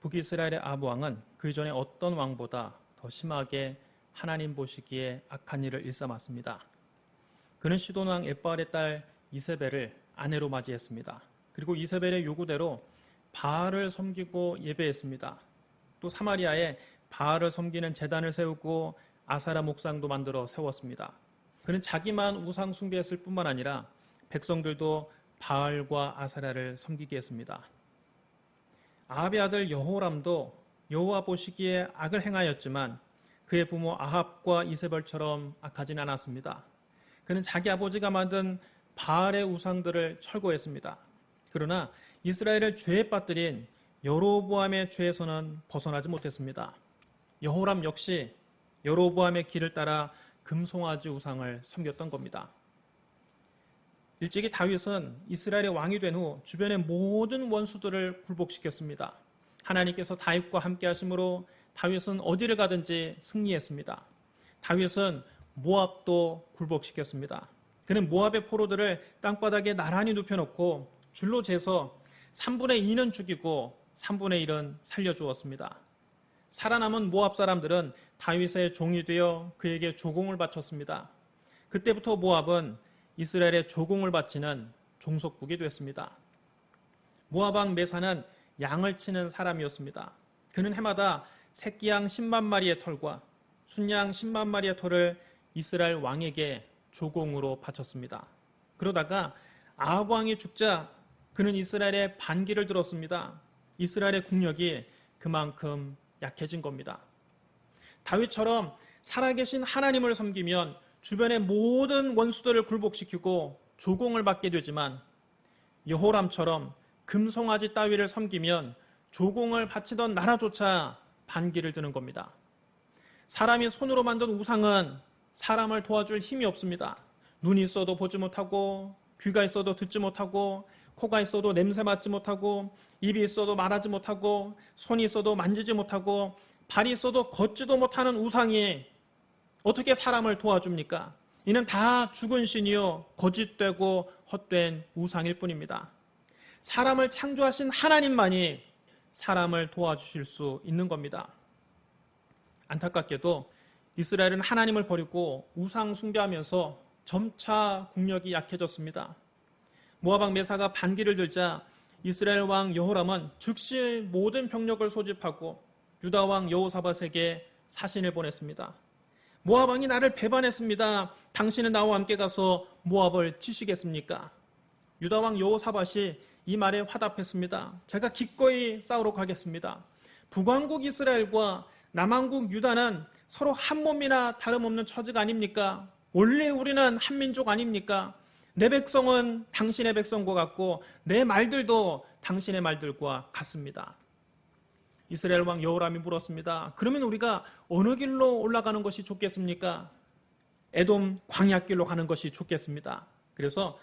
북이스라엘의 아합 왕은 그 이전에 어떤 왕보다 더 심하게 하나님 보시기에 악한 일을 일삼았습니다. 그는 시돈 왕 엣바알의 딸 이세벨을 아내로 맞이했습니다. 그리고 이세벨의 요구대로 바알을 섬기고 예배했습니다. 또 사마리아에 바알을 섬기는 제단을 세우고 아사라 목상도 만들어 세웠습니다. 그는 자기만 우상 숭배했을 뿐만 아니라 백성들도 바알과 아사라를 섬기게 했습니다. 아합의 아들 여호람도 여호와 보시기에 악을 행하였지만 그의 부모 아합과 이세벨처럼 악하진 않았습니다. 그는 자기 아버지가 만든 바알의 우상들을 철거했습니다. 그러나 이스라엘을 죄에 빠뜨린 여로보암의 죄에서는 벗어나지 못했습니다. 여호람 역시 여로보암의 길을 따라 금송아지 우상을 섬겼던 겁니다. 일찍이 다윗은 이스라엘의 왕이 된 후 주변의 모든 원수들을 굴복시켰습니다. 하나님께서 다윗과 함께 하심으로 다윗은 어디를 가든지 승리했습니다. 다윗은 모압도 굴복시켰습니다. 그는 모압의 포로들을 땅바닥에 나란히 눕혀놓고 줄로 재서 3분의 2는 죽이고 3분의 1은 살려주었습니다. 살아남은 모압 사람들은 다윗의 종이 되어 그에게 조공을 바쳤습니다. 그때부터 모압은 이스라엘의 조공을 바치는 종속국이 됐습니다. 모압 왕 메사는 양을 치는 사람이었습니다. 그는 해마다 새끼양 10만 마리의 털과 순양 10만 마리의 털을 이스라엘 왕에게 조공으로 바쳤습니다. 그러다가 아합 왕이 죽자 그는 이스라엘의 반기를 들었습니다. 이스라엘의 국력이 그만큼 약해진 겁니다. 다윗처럼 살아계신 하나님을 섬기면 주변의 모든 원수들을 굴복시키고 조공을 받게 되지만 여호람처럼 금송아지 따위를 섬기면 조공을 바치던 나라조차 반기를 드는 겁니다. 사람이 손으로 만든 우상은 사람을 도와줄 힘이 없습니다. 눈이 있어도 보지 못하고 귀가 있어도 듣지 못하고 코가 있어도 냄새 맡지 못하고 입이 있어도 말하지 못하고 손이 있어도 만지지 못하고 발이 있어도 걷지도 못하는 우상이 어떻게 사람을 도와줍니까? 이는 다 죽은 신이요 거짓되고 헛된 우상일 뿐입니다. 사람을 창조하신 하나님만이 사람을 도와주실 수 있는 겁니다. 안타깝게도 이스라엘은 하나님을 버리고 우상 숭배하면서 점차 국력이 약해졌습니다. 모압 왕 메사가 반기를 들자 이스라엘 왕 여호람은 즉시 모든 병력을 소집하고 유다 왕 여호사밧에게 사신을 보냈습니다. 모압 왕이 나를 배반했습니다. 당신은 나와 함께 가서 모압을 치시겠습니까? 유다 왕 여호사밧이 이 말에 화답했습니다. 제가 기꺼이 싸우러 가겠습니다. 북왕국 이스라엘과 남왕국 유다는 서로 한 몸이나 다름없는 처지가 아닙니까? 원래 우리는 한 민족 아닙니까? 내 백성은 당신의 백성과 같고 내 말들도 당신의 말들과 같습니다. 이스라엘 왕 여호람이 물었습니다. 그러면 우리가 어느 길로 올라가는 것이 좋겠습니까? 에돔 광야길로 가는 것이 좋겠습니다. 그래서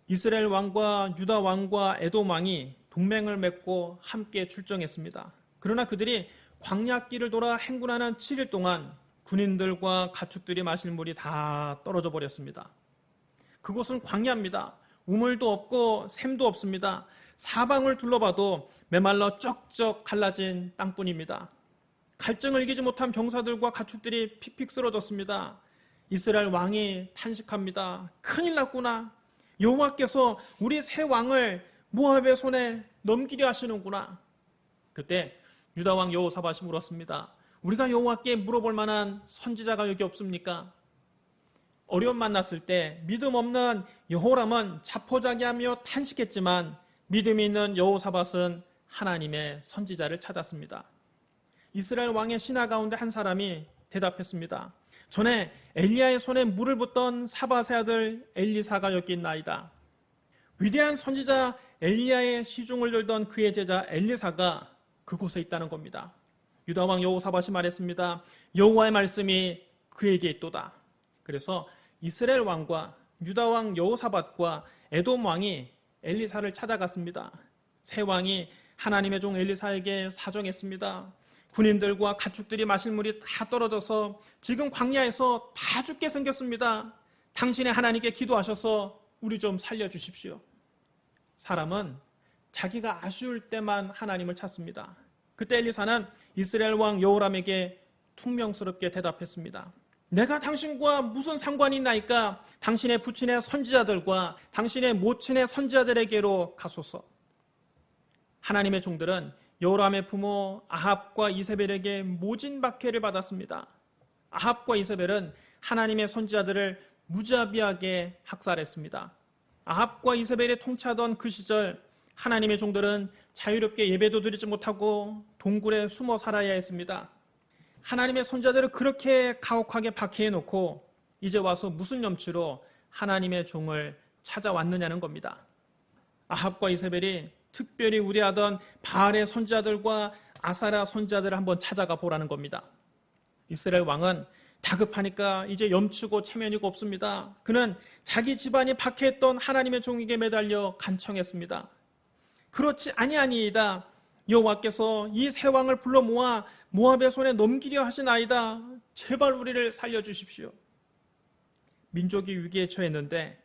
이스라엘 왕과 유다 왕과 에돔 왕이 동맹을 맺고 함께 출정했습니다. 그러나 그들이 광야길을 돌아 행군하는 7일 동안 군인들과 가축들이 마실 물이 다 떨어져 버렸습니다. 그곳은 광야입니다. 우물도 없고 샘도 없습니다. 사방을 둘러봐도 메말라 쩍쩍 갈라진 땅뿐입니다. 갈증을 이기지 못한 병사들과 가축들이 픽픽 쓰러졌습니다. 이스라엘 왕이 탄식합니다. 큰일 났구나. 여호와께서 우리 새 왕을 모압의 손에 넘기려 하시는구나. 그때 유다 왕 여호사밧이 물었습니다. 우리가 여호와께 물어볼 만한 선지자가 여기 없습니까? 어려움 만났을 때 믿음 없는 여호람은 자포자기하며 탄식했지만 믿음이 있는 여호사밧은 하나님의 선지자를 찾았습니다. 이스라엘 왕의 신하 가운데 한 사람이 대답했습니다. 전에 엘리야의 손에 물을 붓던 사밧의 아들 엘리사가 여기 있나이다. 위대한 선지자 엘리야의 시중을 들던 그의 제자 엘리사가 그곳에 있다는 겁니다. 유다 왕 여호사밧이 말했습니다. 여호와의 말씀이 그에게 있도다. 그래서 이스라엘 왕과 유다 왕 여호사밧과 에돔 왕이 엘리사를 찾아갔습니다. 새 왕이 하나님의 종 엘리사에게 사정했습니다. 군인들과 가축들이 마실 물이 다 떨어져서 지금 광야에서 다 죽게 생겼습니다. 당신의 하나님께 기도하셔서 우리 좀 살려주십시오. 사람은 자기가 아쉬울 때만 하나님을 찾습니다. 그때 엘리사는 이스라엘 왕 여호람에게 퉁명스럽게 대답했습니다. 내가 당신과 무슨 상관이 있나이까? 당신의 부친의 선지자들과 당신의 모친의 선지자들에게로 가소서. 하나님의 종들은 여호람의 부모 아합과 이세벨에게 모진 박해를 받았습니다. 아합과 이세벨은 하나님의 선지자들을 무자비하게 학살했습니다. 아합과 이세벨이 통치하던 그 시절 하나님의 종들은 자유롭게 예배도 드리지 못하고 동굴에 숨어 살아야 했습니다. 하나님의 선지자들을 그렇게 가혹하게 박해해놓고 이제 와서 무슨 염치로 하나님의 종을 찾아왔느냐는 겁니다. 아합과 이세벨이 특별히 우대하던 바알의 선지자들과 아사랴 선지자들을 한번 찾아가 보라는 겁니다. 이스라엘 왕은 다급하니까 이제 염치고 체면이고 없습니다. 그는 자기 집안이 박해했던 하나님의 종에게 매달려 간청했습니다. 그렇지 아니하니이다. 여호와께서 이 세 왕을 불러 모아 모압의 손에 넘기려 하시나이다. 제발 우리를 살려주십시오. 민족이 위기에 처했는데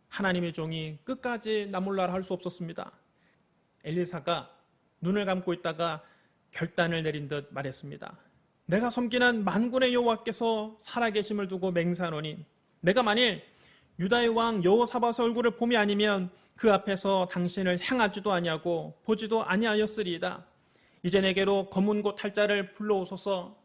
하나님의 종이 끝까지 나몰라라 할 수 없었습니다. 엘리사가 눈을 감고 있다가 결단을 내린 듯 말했습니다. 내가 섬기는 만군의 여호와께서 살아계심을 두고 맹세하노니 내가 만일 유다의 왕 여호사밧의 얼굴을 봄이 아니면 그 앞에서 당신을 향하지도 아니하고 보지도 아니하였으리이다. 이제 내게로 검은 고 탈자를 불러오소서.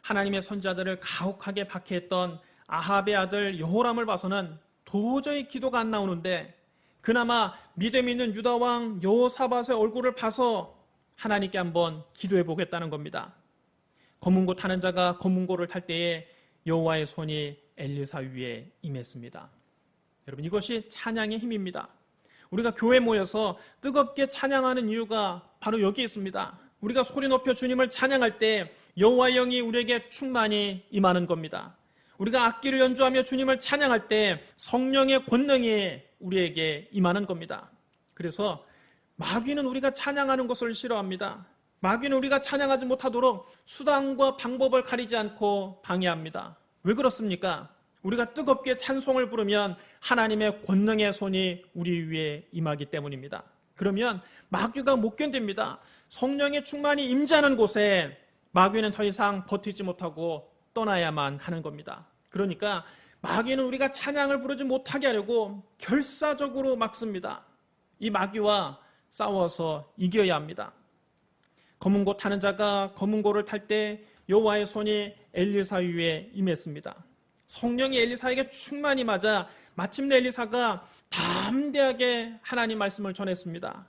하나님의 선지자들을 가혹하게 박해했던 아합의 아들 여호람을 봐서는 도저히 기도가 안 나오는데 그나마 믿음 있는 유다 왕 여호사밧의 얼굴을 봐서 하나님께 한번 기도해 보겠다는 겁니다. 검은 고 타는 자가 검은 고를 탈 때에 여호와의 손이 엘리사 위에 임했습니다. 여러분, 이것이 찬양의 힘입니다. 우리가 교회에 모여서 뜨겁게 찬양하는 이유가 바로 여기 있습니다. 우리가 소리 높여 주님을 찬양할 때 여호와의 영이 우리에게 충만히 임하는 겁니다. 우리가 악기를 연주하며 주님을 찬양할 때 성령의 권능이 우리에게 임하는 겁니다. 그래서 마귀는 우리가 찬양하는 것을 싫어합니다. 마귀는 우리가 찬양하지 못하도록 수단과 방법을 가리지 않고 방해합니다. 왜 그렇습니까? 우리가 뜨겁게 찬송을 부르면 하나님의 권능의 손이 우리 위에 임하기 때문입니다. 그러면 마귀가 못 견딥니다. 성령의 충만이 임재하는 곳에 마귀는 더 이상 버티지 못하고 떠나야만 하는 겁니다. 그러니까 마귀는 우리가 찬양을 부르지 못하게 하려고 결사적으로 막습니다. 이 마귀와 싸워서 이겨야 합니다. 검은 고 타는 자가 검은 고를 탈 때 여호와의 손이 엘리사 위에 임했습니다. 성령이 엘리사에게 충만히 맞아 마침내 엘리사가 담대하게 하나님 말씀을 전했습니다.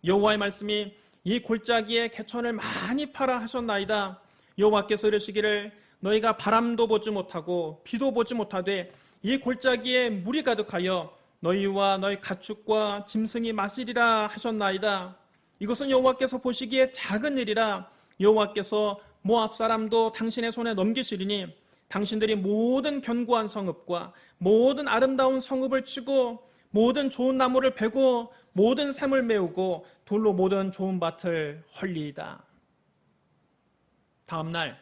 여호와의 말씀이 이 골짜기에 개천을 많이 팔아 하셨나이다. 여호와께서 이르시기를 너희가 바람도 보지 못하고 비도 보지 못하되 이 골짜기에 물이 가득하여 너희와 너희 가축과 짐승이 마시리라 하셨나이다. 이것은 여호와께서 보시기에 작은 일이라. 여호와께서 모압 사람도 당신의 손에 넘기시리니 당신들이 모든 견고한 성읍과 모든 아름다운 성읍을 치고 모든 좋은 나무를 베고 모든 샘을 메우고 돌로 모든 좋은 밭을 헐리이다. 다음 날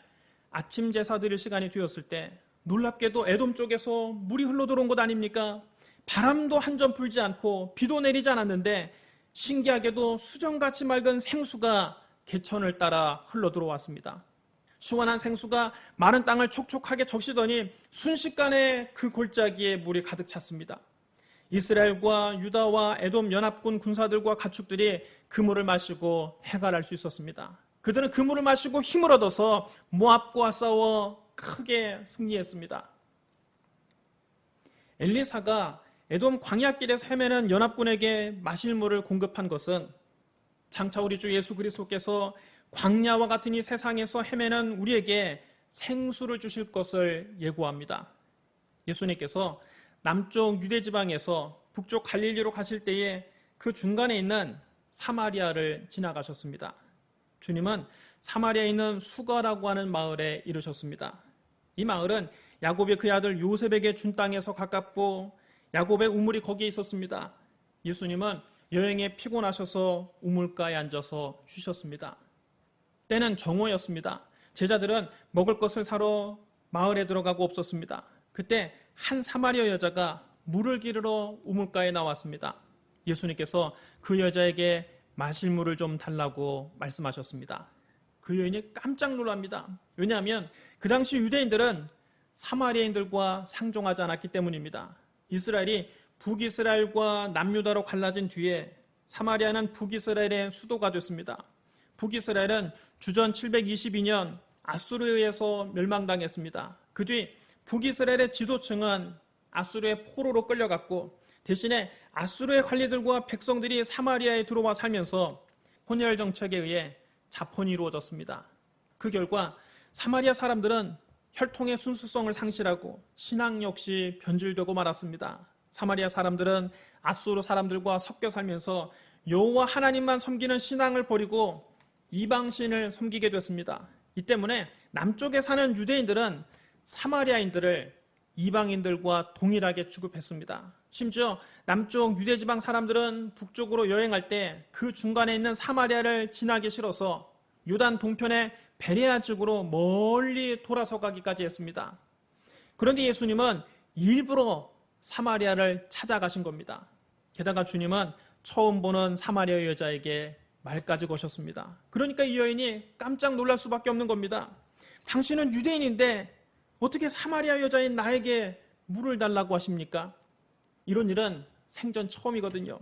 아침 제사 드릴 시간이 되었을 때 놀랍게도 에돔 쪽에서 물이 흘러들어온 것 아닙니까? 바람도 한 점 불지 않고 비도 내리지 않았는데 신기하게도 수정같이 맑은 생수가 개천을 따라 흘러들어왔습니다. 시원한 생수가 마른 땅을 촉촉하게 적시더니 순식간에 그 골짜기에 물이 가득 찼습니다. 이스라엘과 유다와 에돔 연합군 군사들과 가축들이 그 물을 마시고 해갈할 수 있었습니다. 그들은 그 물을 마시고 힘을 얻어서 모압과 싸워 크게 승리했습니다. 엘리사가 에돔 광야길에서 헤매는 연합군에게 마실 물을 공급한 것은 장차 우리 주 예수 그리스도께서 광야와 같은 이 세상에서 헤매는 우리에게 생수를 주실 것을 예고합니다. 예수님께서 남쪽 유대 지방에서 북쪽 갈릴리로 가실 때에 그 중간에 있는 사마리아를 지나가셨습니다. 주님은 사마리아에 있는 수가라고 하는 마을에 이르셨습니다. 이 마을은 야곱이 그의 아들 요셉에게 준 땅에서 가깝고 야곱의 우물이 거기에 있었습니다. 예수님은 여행에 피곤하셔서 우물가에 앉아서 쉬셨습니다. 때는 정오였습니다. 제자들은 먹을 것을 사러 마을에 들어가고 없었습니다. 그때 한 사마리아 여자가 물을 기르러 우물가에 나왔습니다. 예수님께서 그 여자에게 마실 물을 좀 달라고 말씀하셨습니다. 그 여인이 깜짝 놀랍니다. 왜냐하면 그 당시 유대인들은 사마리아인들과 상종하지 않았기 때문입니다. 이스라엘이 북이스라엘과 남유다로 갈라진 뒤에 사마리아는 북이스라엘의 수도가 됐습니다. 북이스라엘은 주전 722년 아수르에 의해서 멸망당했습니다. 그 뒤 북이스라엘의 지도층은 아수르의 포로로 끌려갔고 대신에 아수르의 관리들과 백성들이 사마리아에 들어와 살면서 혼혈 정책에 의해 자폰이 이루어졌습니다. 그 결과 사마리아 사람들은 혈통의 순수성을 상실하고 신앙 역시 변질되고 말았습니다. 사마리아 사람들은 아수르 사람들과 섞여 살면서 여호와 하나님만 섬기는 신앙을 버리고 이방신을 섬기게 됐습니다. 이 때문에 남쪽에 사는 유대인들은 사마리아인들을 이방인들과 동일하게 취급했습니다. 심지어 남쪽 유대지방 사람들은 북쪽으로 여행할 때 그 중간에 있는 사마리아를 지나기 싫어서 요단 동편의 베레아 쪽으로 멀리 돌아서 가기까지 했습니다. 그런데 예수님은 일부러 사마리아를 찾아가신 겁니다. 게다가 주님은 처음 보는 사마리아 여자에게 말까지 거셨습니다. 그러니까 이 여인이 깜짝 놀랄 수밖에 없는 겁니다. 당신은 유대인인데 어떻게 사마리아 여자인 나에게 물을 달라고 하십니까? 이런 일은 생전 처음이거든요.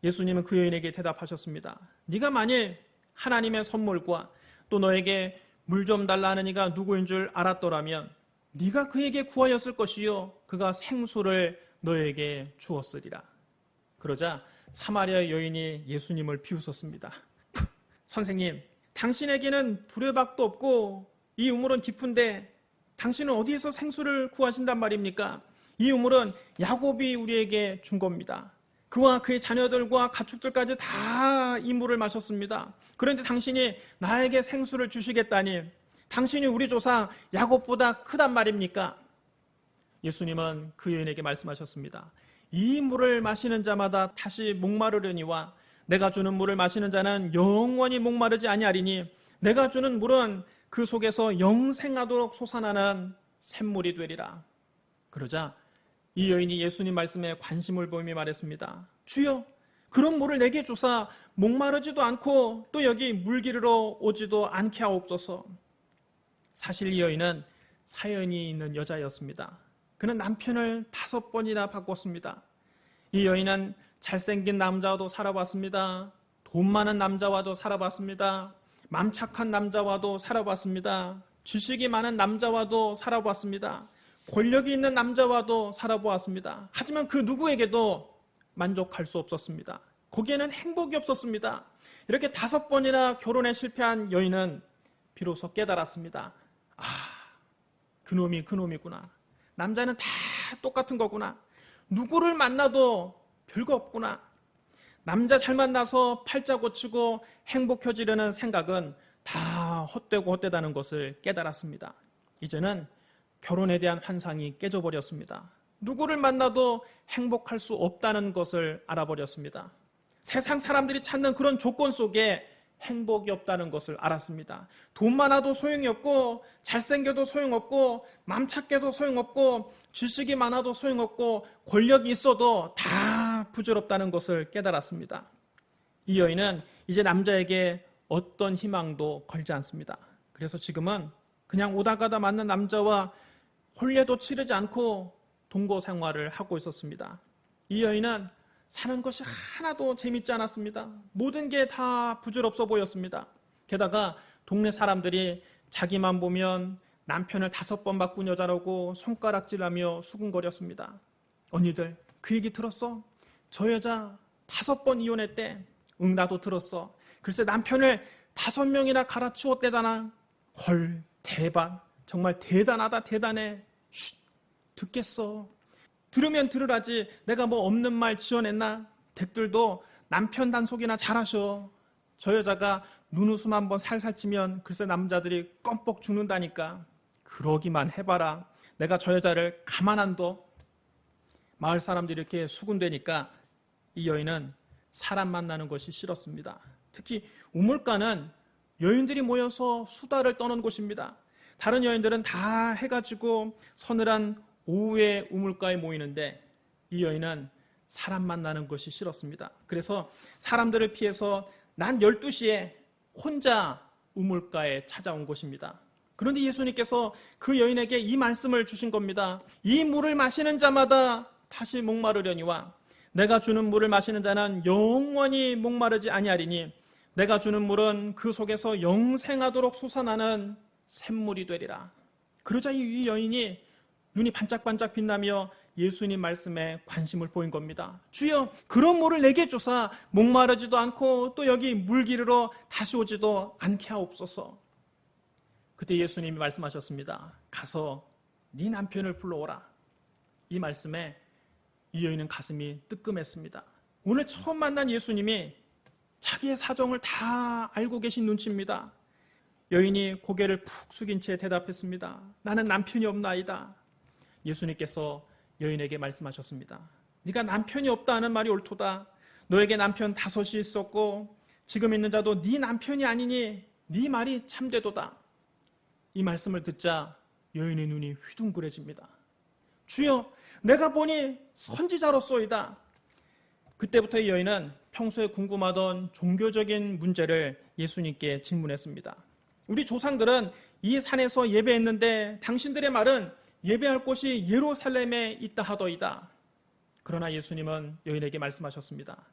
예수님은 그 여인에게 대답하셨습니다. 네가 만일 하나님의 선물과 또 너에게 물 좀 달라는 이가 누구인 줄 알았더라면 네가 그에게 구하였을 것이요 그가 생수를 너에게 주었으리라. 그러자 사마리아 여인이 예수님을 비웃었습니다. 선생님, 당신에게는 두레박도 없고 이 우물은 깊은데 당신은 어디에서 생수를 구하신단 말입니까? 이 우물은 야곱이 우리에게 준 겁니다. 그와 그의 자녀들과 가축들까지 다 이 물을 마셨습니다. 그런데 당신이 나에게 생수를 주시겠다니 당신이 우리 조상 야곱보다 크단 말입니까? 예수님은 그 여인에게 말씀하셨습니다. 이 물을 마시는 자마다 다시 목마르려니와 내가 주는 물을 마시는 자는 영원히 목마르지 아니하리니 내가 주는 물은 그 속에서 영생하도록 솟아나는 샘물이 되리라. 그러자 이 여인이 예수님 말씀에 관심을 보이며 말했습니다. 주여, 그런 물을 내게 주사 목마르지도 않고 또 여기 물 기르러 오지도 않게 하옵소서. 사실 이 여인은 사연이 있는 여자였습니다. 그는 남편을 5번이나 바꿨습니다. 이 여인은 잘생긴 남자와도 살아봤습니다. 돈 많은 남자와도 살아봤습니다. 맘 착한 남자와도 살아봤습니다. 지식이 많은 남자와도 살아봤습니다. 권력이 있는 남자와도 살아보았습니다. 하지만 그 누구에게도 만족할 수 없었습니다. 거기에는 행복이 없었습니다. 이렇게 5번이나 결혼에 실패한 여인은 비로소 깨달았습니다. 아, 그놈이 그놈이구나. 남자는 다 똑같은 거구나. 누구를 만나도 별거 없구나. 남자 잘 만나서 팔자 고치고 행복해지려는 생각은 다 헛되고 헛되다는 것을 깨달았습니다. 이제는 결혼에 대한 환상이 깨져버렸습니다. 누구를 만나도 행복할 수 없다는 것을 알아버렸습니다. 세상 사람들이 찾는 그런 조건 속에 행복이 없다는 것을 알았습니다. 돈 많아도 소용이 없고 잘생겨도 소용없고 맘 착해도 소용없고 지식이 많아도 소용없고 권력이 있어도 다 부질없다는 것을 깨달았습니다. 이 여인은 이제 남자에게 어떤 희망도 걸지 않습니다. 그래서 지금은 그냥 오다 가다 만난 남자와 혼례도 치르지 않고 동거 생활을 하고 있었습니다. 이 여인은 사는 것이 하나도 재밌지 않았습니다. 모든 게 다 부질없어 보였습니다. 게다가 동네 사람들이 자기만 보면 남편을 5번 바꾼 여자라고 손가락질하며 수군거렸습니다. 언니들 그 얘기 들었어? 저 여자 5번 이혼했대. 응, 나도 들었어. 글쎄 남편을 5명이나 갈아치웠대잖아. 헐, 대박. 정말 대단하다, 대단해. 쉿, 듣겠어. 들으면 들으라지 내가 뭐 없는 말 지어냈나? 댁들도 남편 단속이나 잘하셔. 저 여자가 눈웃음 한번 살살 치면 글쎄 남자들이 껌뻑 죽는다니까. 그러기만 해봐라. 내가 저 여자를 가만 안 둬. 마을 사람들이 이렇게 수군대니까 이 여인은 사람 만나는 것이 싫었습니다. 특히 우물가는 여인들이 모여서 수다를 떠는 곳입니다. 다른 여인들은 다 해가지고 서늘한 오후에 우물가에 모이는데 이 여인은 사람 만나는 것이 싫었습니다. 그래서 사람들을 피해서 난 12시에 혼자 우물가에 찾아온 곳입니다. 그런데 예수님께서 그 여인에게 이 말씀을 주신 겁니다. 이 물을 마시는 자마다 다시 목마르려니와 내가 주는 물을 마시는 자는 영원히 목마르지 아니하리니 내가 주는 물은 그 속에서 영생하도록 솟아나는 샘물이 되리라. 그러자 이 여인이 눈이 반짝반짝 빛나며 예수님 말씀에 관심을 보인 겁니다. 주여, 그런 물을 내게 주사 목마르지도 않고 또 여기 물 기르러 다시 오지도 않게 하옵소서. 그때 예수님이 말씀하셨습니다. 가서 네 남편을 불러오라. 이 말씀에 이 여인은 가슴이 뜨끔했습니다. 오늘 처음 만난 예수님이 자기의 사정을 다 알고 계신 눈치입니다. 여인이 고개를 푹 숙인 채 대답했습니다. 나는 남편이 없나이다. 예수님께서 여인에게 말씀하셨습니다. 네가 남편이 없다 하는 말이 옳도다. 너에게 남편 5이 있었고 지금 있는 자도 네 남편이 아니니 네 말이 참되도다. 이 말씀을 듣자 여인의 눈이 휘둥그레집니다. 주여, 내가 보니 선지자로소이다. 그때부터 이 여인은 평소에 궁금하던 종교적인 문제를 예수님께 질문했습니다. 우리 조상들은 이 산에서 예배했는데 당신들의 말은 예배할 곳이 예루살렘에 있다 하더이다. 그러나 예수님은 여인에게 말씀하셨습니다.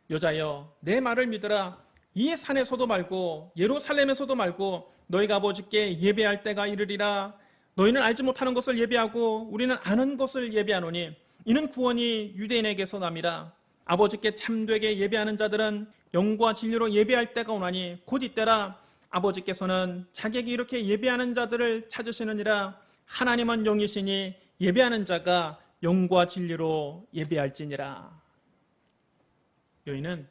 여자여, 내 말을 믿으라. 이 산에서도 말고 예루살렘에서도 말고 너희가 아버지께 예배할 때가 이르리라. 너희는 알지 못하는 것을 예배하고 우리는 아는 것을 예배하노니 이는 구원이 유대인에게서 남이라. 아버지께 참되게 예배하는 자들은 영과 진리로 예배할 때가 오나니 곧 이때라. 아버지께서는 자기에게 이렇게 예배하는 자들을 찾으시느니라. 하나님은 영이시니 예배하는 자가 영과 진리로 예배할지니라. 여인은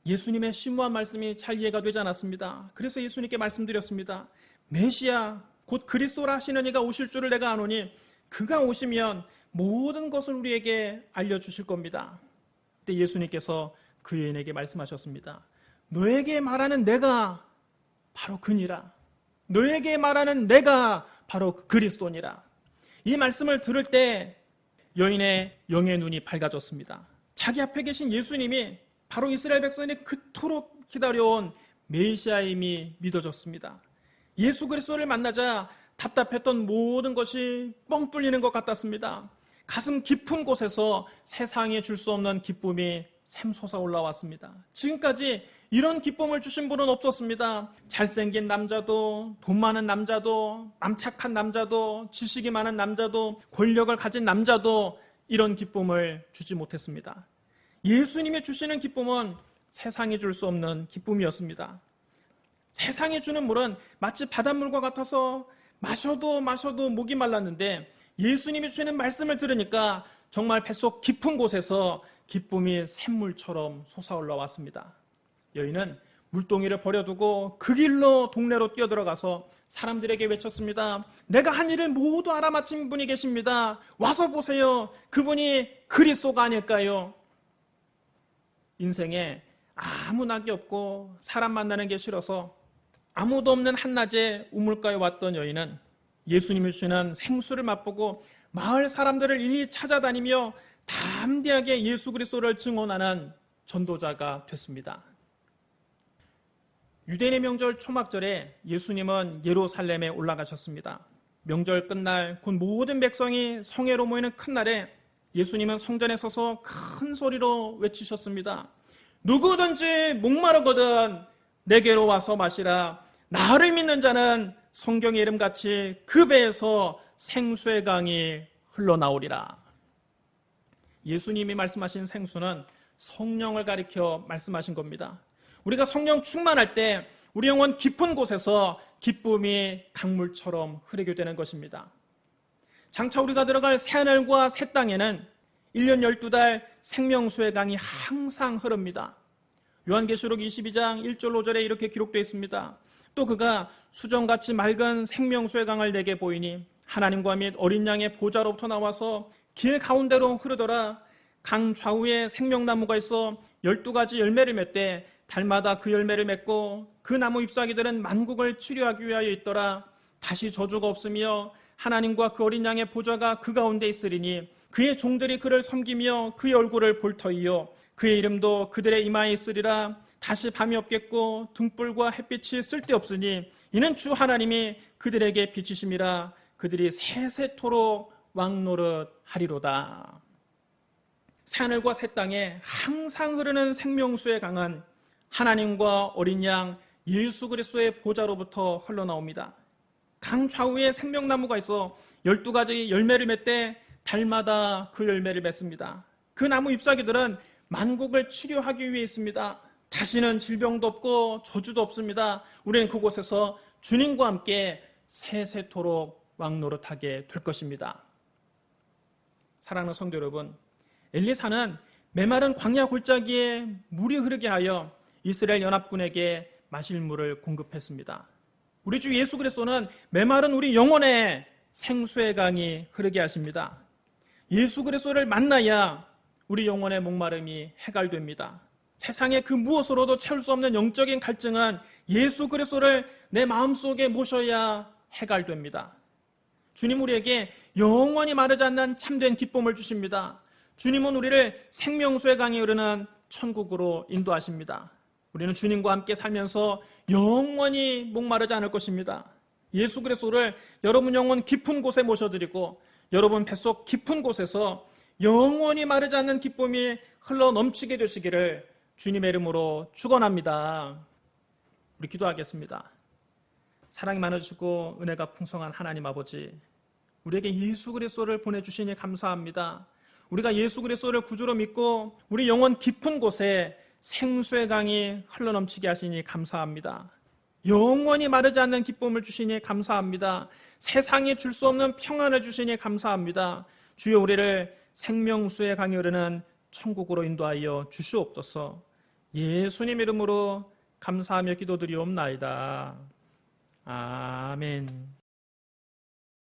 예수님의 심오한 말씀이 잘 이해가 되지 않았습니다. 그래서 예수님께 말씀드렸습니다. 메시아 곧 그리스도라 하시는 이가 오실 줄을 내가 아노니 그가 오시면 모든 것을 우리에게 알려주실 겁니다. 그때 예수님께서 그 여인에게 말씀하셨습니다. 너에게 말하는 내가 바로 그니라. 너에게 말하는 내가 바로 그리스도니라. 이 말씀을 들을 때 여인의 영의 눈이 밝아졌습니다. 자기 앞에 계신 예수님이 바로 이스라엘 백성이 그토록 기다려온 메시아임이 믿어졌습니다. 예수 그리스도를 만나자 답답했던 모든 것이 뻥 뚫리는 것 같았습니다. 가슴 깊은 곳에서 세상에 줄 수 없는 기쁨이 샘솟아 올라왔습니다. 지금까지 이런 기쁨을 주신 분은 없었습니다. 잘생긴 남자도, 돈 많은 남자도, 남착한 남자도, 지식이 많은 남자도, 권력을 가진 남자도 이런 기쁨을 주지 못했습니다. 예수님이 주시는 기쁨은 세상이 줄 수 없는 기쁨이었습니다. 세상이 주는 물은 마치 바닷물과 같아서 마셔도 목이 말랐는데 예수님이 주시는 말씀을 들으니까 정말 뱃속 깊은 곳에서 기쁨이 샘물처럼 솟아올라왔습니다. 여인은 물동이를 버려두고 그 길로 동네로 뛰어들어가서 사람들에게 외쳤습니다. 내가 한 일을 모두 알아맞힌 분이 계십니다. 와서 보세요. 그분이 그리스도가 아닐까요? 인생에 아무 낙이 없고 사람 만나는 게 싫어서 아무도 없는 한낮에 우물가에 왔던 여인은 예수님이 주시는 생수를 맛보고 마을 사람들을 일일이 찾아다니며 담대하게 예수 그리스도를 증언하는 전도자가 됐습니다. 유대인의 명절 초막절에 예수님은 예루살렘에 올라가셨습니다. 명절 끝날 곧 모든 백성이 성회로 모이는 큰 날에 예수님은 성전에 서서 큰 소리로 외치셨습니다. 누구든지 목마르거든 내게로 와서 마시라. 나를 믿는 자는 성경의 이름같이 그 배에서 생수의 강이 흘러나오리라. 예수님이 말씀하신 생수는 성령을 가리켜 말씀하신 겁니다. 우리가 성령 충만할 때 우리 영혼 깊은 곳에서 기쁨이 강물처럼 흐르게 되는 것입니다. 장차 우리가 들어갈 새하늘과 새 땅에는 1년 12달 생명수의 강이 항상 흐릅니다. 요한계시록 22장 1절 5절에 이렇게 기록되어 있습니다. 또 그가 수정같이 맑은 생명수의 강을 내게 보이니 하나님과 및 어린 양의 보좌로부터 나와서 길 가운데로 흐르더라. 강 좌우에 생명나무가 있어 12가지 열매를 맺되 달마다 그 열매를 맺고 그 나무 잎사귀들은 만국을 치료하기 위하여 있더라. 다시 저주가 없으며 하나님과 그 어린 양의 보좌가 그 가운데 있으리니 그의 종들이 그를 섬기며 그의 얼굴을 볼 터이요 그의 이름도 그들의 이마에 있으리라. 다시 밤이 없겠고 등불과 햇빛이 쓸데없으니 이는 주 하나님이 그들에게 비치심이라 그들이 세세토록 왕노릇하리로다. 새하늘과 새 땅에 항상 흐르는 생명수에 강한 하나님과 어린 양 예수 그리스도의 보좌로부터 흘러나옵니다. 강 좌우에 생명나무가 있어 12가지 열매를 맺되 달마다 그 열매를 맺습니다. 그 나무 잎사귀들은 만국을 치료하기 위해 있습니다. 다시는 질병도 없고 저주도 없습니다. 우리는 그곳에서 주님과 함께 세세토록 왕노릇하게 될 것입니다. 사랑하는 성도 여러분, 엘리사는 메마른 광야 골짜기에 물이 흐르게 하여 이스라엘 연합군에게 마실 물을 공급했습니다. 우리 주 예수 그리스도는 메마른 우리 영혼에 생수의 강이 흐르게 하십니다. 예수 그리스도를 만나야 우리 영혼의 목마름이 해결됩니다. 세상의 그 무엇으로도 채울 수 없는 영적인 갈증은 예수 그리스도를 내 마음속에 모셔야 해결됩니다. 주님 우리에게 영원히 마르지 않는 참된 기쁨을 주십니다. 주님은 우리를 생명수의 강이 흐르는 천국으로 인도하십니다. 우리는 주님과 함께 살면서 영원히 목마르지 않을 것입니다. 예수 그리스도를 여러분 영혼 깊은 곳에 모셔드리고 여러분 뱃속 깊은 곳에서 영원히 마르지 않는 기쁨이 흘러 넘치게 되시기를 주님의 이름으로 축원합니다. 우리 기도하겠습니다. 사랑이 많으시고 은혜가 풍성한 하나님 아버지, 우리에게 예수 그리스도를 보내주시니 감사합니다. 우리가 예수 그리스도를 구주로 믿고 우리 영혼 깊은 곳에 생수의 강이 흘러넘치게 하시니 감사합니다. 영원히 마르지 않는 기쁨을 주시니 감사합니다. 세상이 줄 수 없는 평안을 주시니 감사합니다. 주여 우리를 생명수의 강이 흐르는 천국으로 인도하여 주시옵소서. 예수님 이름으로 감사하며 기도드리옵나이다. 아멘.